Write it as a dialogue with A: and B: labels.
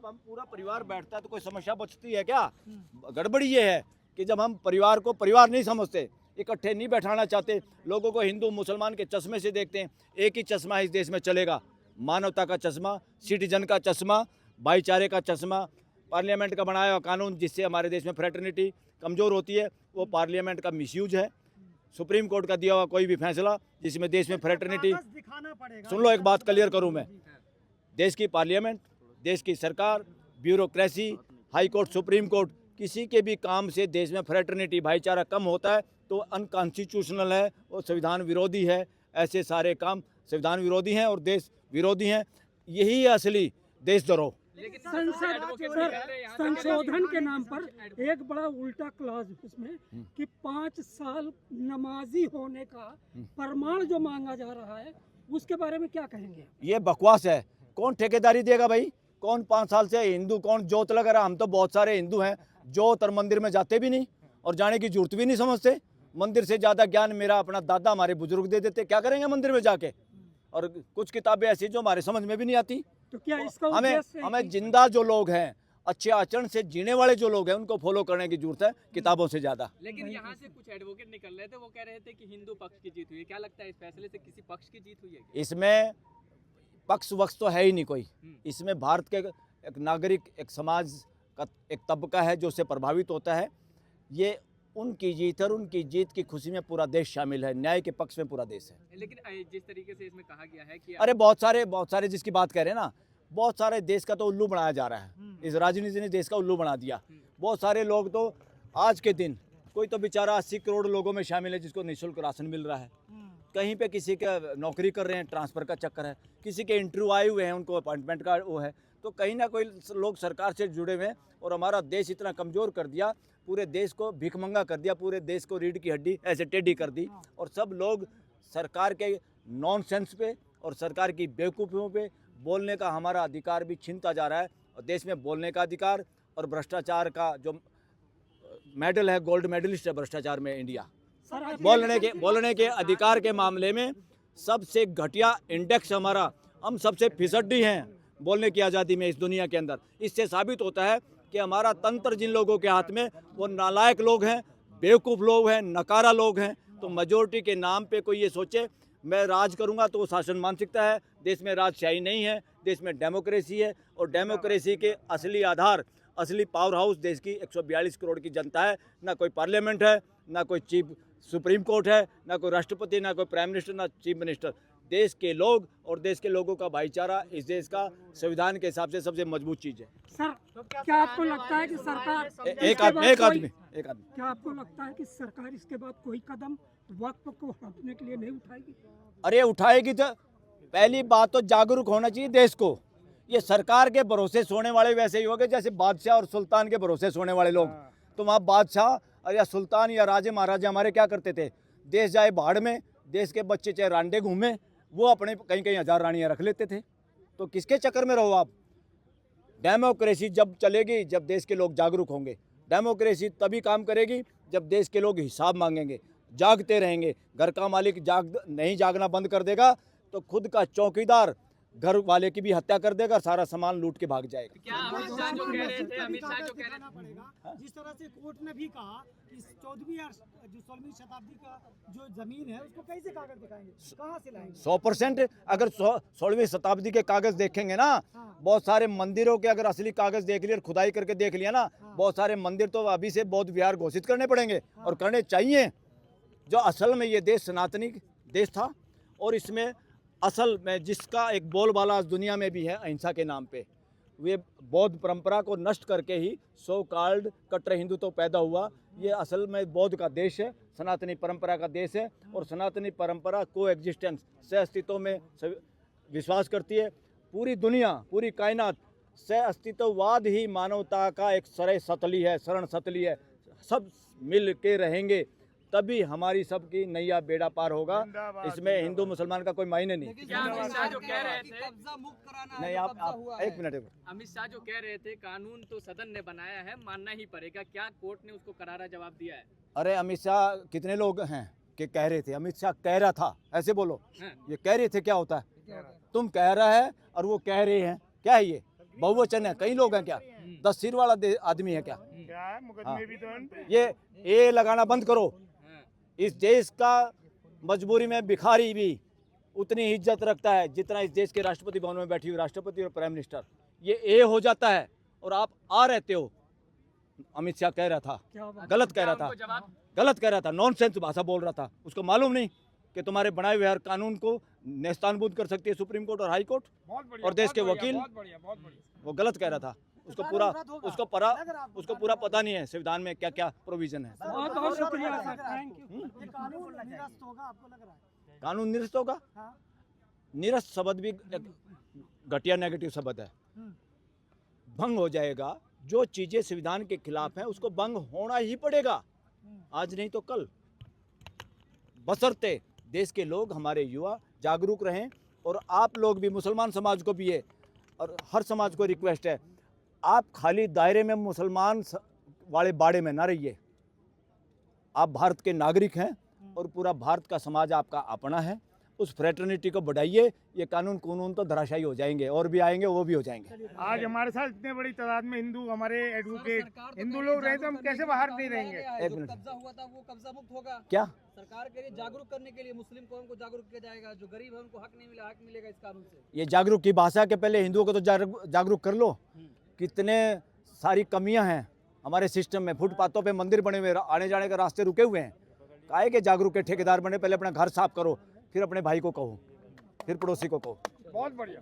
A: जब हम पूरा परिवार बैठता है तो कोई समस्या बचती है क्या? गड़बड़ी ये है कि जब हम परिवार को परिवार नहीं समझते, इकट्ठे नहीं बैठाना चाहते, लोगों को हिंदू मुसलमान के चश्मे से देखते हैं। एक ही चश्मा इस देश में चलेगा, मानवता का चश्मा, सिटीजन का चश्मा, भाईचारे का चश्मा। पार्लियामेंट का बनाया हुआ कानून जिससे हमारे देश में फ्रेटर्निटी कमज़ोर होती है, वो पार्लियामेंट का मिसयूज है। सुप्रीम कोर्ट का दिया हुआ कोई भी फैसला जिसमें देश में फ्रेटर्निटी, सुन लो एक बात क्लियर करूं मैं, देश की पार्लियामेंट, देश की सरकार, bureaucracy, high court, supreme court, किसी के भी काम से देश में फ्रेटर्निटी भाईचारा कम होता है तो अनकॉन्स्टिट्यूशनल है और संविधान विरोधी है। ऐसे सारे काम संविधान विरोधी हैं और देश विरोधी हैं। यही है असली देशद्रोह।
B: संशोधन के नाम पर एक बड़ा उल्टा क्लॉज उसमें कि 5 साल नमाजी होने का प्रमाण जो मांगा जा रहा है, उसके बारे में क्या कहेंगे?
A: ये बकवास है। कौन ठेकेदारी देगा भाई? कौन 5 साल से हिंदू कौन जोत लगा रहा? हम तो बहुत सारे हिंदू हैं जो तर मंदिर में जाते भी नहीं और जाने की जरूरत भी नहीं समझते। मंदिर से ज़्यादा ज्ञान मेरा अपना दादा हमारे बुजुर्ग दे देते, क्या करेंगे मंदिर में जाके? और कुछ किताबें ऐसी जो हमारे समझ में भी नहीं आती।
B: तो क्या इसका
A: हमें जिंदा जो लोग हैं, अच्छे आचरण से जीने वाले जो लोग हैं, उनको फॉलो करने की जरूरत है किताबों से ज्यादा।
C: लेकिन यहाँ से कुछ एडवोकेट निकल रहे थे, वो कह रहे थे कि हिंदू पक्ष की जीत हुई है। क्या लगता है इस फैसले से किसी पक्ष की जीत हुई है?
A: इसमें पक्ष वक्ष तो है ही नहीं कोई। इसमें भारत के एक नागरिक, एक समाज का एक तबका है जो उससे प्रभावित होता है। ये उनकी जीत और उनकी जीत की खुशी में पूरा देश शामिल है, न्याय के पक्ष में पूरा देश है।
C: लेकिन जिस तरीके से इसमें कहा गया है कि
A: अरे बहुत सारे जिसकी बात कर रहे हैं ना, बहुत सारे देश का तो उल्लू बनाया जा रहा है। इस राजनीति ने देश का उल्लू बना दिया। बहुत सारे लोग तो आज के दिन, कोई तो बेचारा 80 करोड़ लोगों में शामिल है जिसको निःशुल्क राशन मिल रहा है। कहीं पे किसी का नौकरी कर रहे हैं, ट्रांसफ़र का चक्कर है, किसी के इंटरव्यू आए हुए हैं, उनको अपॉइंटमेंट का वो है। तो कहीं ना कोई लोग सरकार से जुड़े हुए हैं और हमारा देश इतना कमज़ोर कर दिया, पूरे देश को भिखमंगा कर दिया, पूरे देश को रीढ़ की हड्डी ऐसे टेढ़ी कर दी। और सब लोग सरकार के नॉनसेंस पे और सरकार की बेवकूफ़ियों पे बोलने का हमारा अधिकार भी छीनता जा रहा है। और देश में बोलने का अधिकार और भ्रष्टाचार का जो मेडल है, गोल्ड मेडलिस्ट है भ्रष्टाचार में इंडिया। बोलने के अधिकार के मामले में सबसे घटिया इंडेक्स हमारा, हम सबसे फिसड्डी हैं बोलने की आज़ादी में इस दुनिया के अंदर। इससे साबित होता है कि हमारा तंत्र जिन लोगों के हाथ में, वो नालायक लोग हैं, बेवकूफ़ लोग हैं, नकारा लोग हैं। तो मेजोरिटी के नाम पे कोई ये सोचे मैं राज करूंगा तो वो शासन मानसिकता है। देश में राजशाही नहीं है, देश में डेमोक्रेसी है। और डेमोक्रेसी के असली आधार, असली पावर हाउस देश की 142 करोड़ की जनता है। ना कोई पार्लियामेंट है, ना कोई चीफ सुप्रीम कोर्ट है, ना कोई राष्ट्रपति, ना कोई प्राइम मिनिस्टर, ना चीफ मिनिस्टर। देश के लोग और देश के लोगों का भाईचारा इस देश का संविधान के हिसाब से सबसे मजबूत चीज़ है।
B: सर, क्या आपको लगता है कि सरकार
A: एक आदमी
B: क्या आपको लगता है कि सरकार इसके बाद कोई कदम वक्फ को हटाने के लिए नहीं उठाएगी?
A: अरे उठाएगी तो पहली बात तो जागरूक होना चाहिए देश को। ये सरकार के भरोसे सोने वाले वैसे ही हो गए जैसे बादशाह और सुल्तान के भरोसे सोने वाले लोग। तो वहाँ बादशाह या सुल्तान या राजे महाराजे हमारे क्या करते थे? देश जाए बाढ़ में, देश के बच्चे चाहे रांडे घूमे, वो अपने कहीं कहीं 1000 रानियाँ रख लेते थे। तो किसके चक्कर में रहो आप? डेमोक्रेसी जब चलेगी जब देश के लोग जागरूक होंगे। डेमोक्रेसी तभी काम करेगी जब देश के लोग हिसाब मांगेंगे, जागते रहेंगे। घर का मालिक नहीं जागना बंद कर देगा तो खुद का चौकीदार घर वाले की भी हत्या कर देगा, सारा सामान लूट के भाग जाएगा।
C: क्या अमित शाह जो कह रहे थे, अमित शाह जो कह रहे थे,
B: जिस तरह से कोर्ट ने भी कहा कि 14वीं और 16वीं शताब्दी का जो जमीन है उसको कैसे कागज दिखाएंगे, कहाँ से लाएंगे?
A: 100% अगर 16वीं शताब्दी के कागज देखेंगे ना, बहुत सारे मंदिरों के अगर असली कागज देख लिए और खुदाई करके देख लिया ना, बहुत सारे मंदिर तो अभी से बौद्ध विहार घोषित करने पड़ेंगे और करने चाहिए। जो असल में ये देश सनातनी देश था और इसमें असल में जिसका एक बोलबाला दुनिया में भी है अहिंसा के नाम पे, वे बौद्ध परंपरा को नष्ट करके ही सो कॉल्ड कट्टर हिंदुत्व पैदा हुआ। ये असल में बौद्ध का देश है, सनातनी परंपरा का देश है और सनातनी परंपरा को एग्जिस्टेंस सह अस्तित्व में विश्वास करती है। पूरी दुनिया, पूरी कायनात सह अस्तित्ववाद ही मानवता का एक शरण सतली है। सब मिल के रहेंगे तभी हमारी सबकी नैया बेड़ा पार होगा। इसमें हिंदू मुसलमान का कोई मायने नहीं।
C: क्या अमित शाह जो कह रहे थे,
A: नहीं आप एक मिनट।
C: अमित शाह जो कह रहे थे कानून तो सदन ने बनाया है, मानना ही पड़ेगा, क्या कोर्ट ने उसको करारा जवाब दिया है?
A: अरे अमित शाह कितने लोग हैं कि कह रहे थे? अमित शाह कह रहा था, ऐसे बोलो। ये कह रहे थे क्या होता है? तुम कह रहा है और वो कह रहे हैं, क्या है ये? बहुवचन है, कई लोग हैं क्या? 10 सिर वाला आदमी है क्या?
D: क्या है मुकदमे भी तो हैं इन पे।
A: ये लगाना बंद करो।
C: हाँ।
A: इस देश का मजबूरी में भिखारी भी उतनी ही इज्जत रखता है जितना इस देश के राष्ट्रपति भवन में बैठी हुई राष्ट्रपति और प्राइम मिनिस्टर। ये ए हो जाता है और आप आ रहते हो। अमित शाह कह रहा था,
B: क्या बात
A: गलत कह रहा था,
C: उनको जवाब
A: गलत कह रहा था, नॉनसेंस भाषा बोल रहा था। उसको मालूम नहीं कि तुम्हारे बनाए हुए हर कानून को नेस्तानबूद कर सकती है सुप्रीम कोर्ट और हाई कोर्ट
D: बहुत बढ़िया,
A: और देश
D: बहुत
A: के
D: बढ़िया,
A: वकील।
D: बहुत बढ़िया, बहुत बढ़िया।
A: वो गलत कह रहा था। उसको पूरा पता नहीं है संविधान में क्या क्या प्रोविजन है।
B: बहुत बहुत शुक्रिया सर, थैंक यू।
E: ये कानून निरस्त होगा आपको लग रहा है?
A: कानून निरस्त होगा?
E: हाँ।
A: निरस्त शब्द भी एक घटिया नेगेटिव शब्द है। भंग हो जाएगा। जो चीजें संविधान के खिलाफ हैं उसको भंग होना ही पड़ेगा, आज नहीं तो कल। बशर्ते देश के लोग, हमारे युवा जागरूक रहें। और आप लोग भी, मुसलमान समाज को भी है और हर समाज को रिक्वेस्ट है, आप खाली दायरे में मुसलमान वाले बाड़े में ना रहिए। आप भारत के नागरिक हैं और पूरा भारत का समाज आपका अपना है। उस फ्रेटर्निटी को बढ़ाइए। ये कानून तो धराशायी हो जाएंगे, और भी आएंगे, वो भी हो जाएंगे।
D: आज हमारे साथ इतने बड़ी तादाद में हिंदू, हमारे एडवोकेट हिंदू लोग रहे तो हम कैसे बाहर नहीं रहेंगे।
A: एक मिनट।
F: कब्जा हुआ था वो कब्जा मुक्त होगा।
A: क्या
F: सरकार के लिए जागरूक करने के लिए मुस्लिम कौम को जागरूक किया जाएगा। जो गरीब है उनको हक नहीं मिला, हक मिलेगा इस कानून से।
A: ये जागरूक की भाषा के पहले हिंदुओं को तो जागरूक कर लो। कितने सारी कमियां हैं हमारे सिस्टम में। फुटपाथों पे मंदिर बने हुए, आने जाने के रास्ते रुके हुए हैं। काहे के जागरूक के ठेकेदार बने? पहले अपना घर साफ करो, फिर अपने भाई को कहो, फिर पड़ोसी को कहो।
D: बहुत बढ़िया।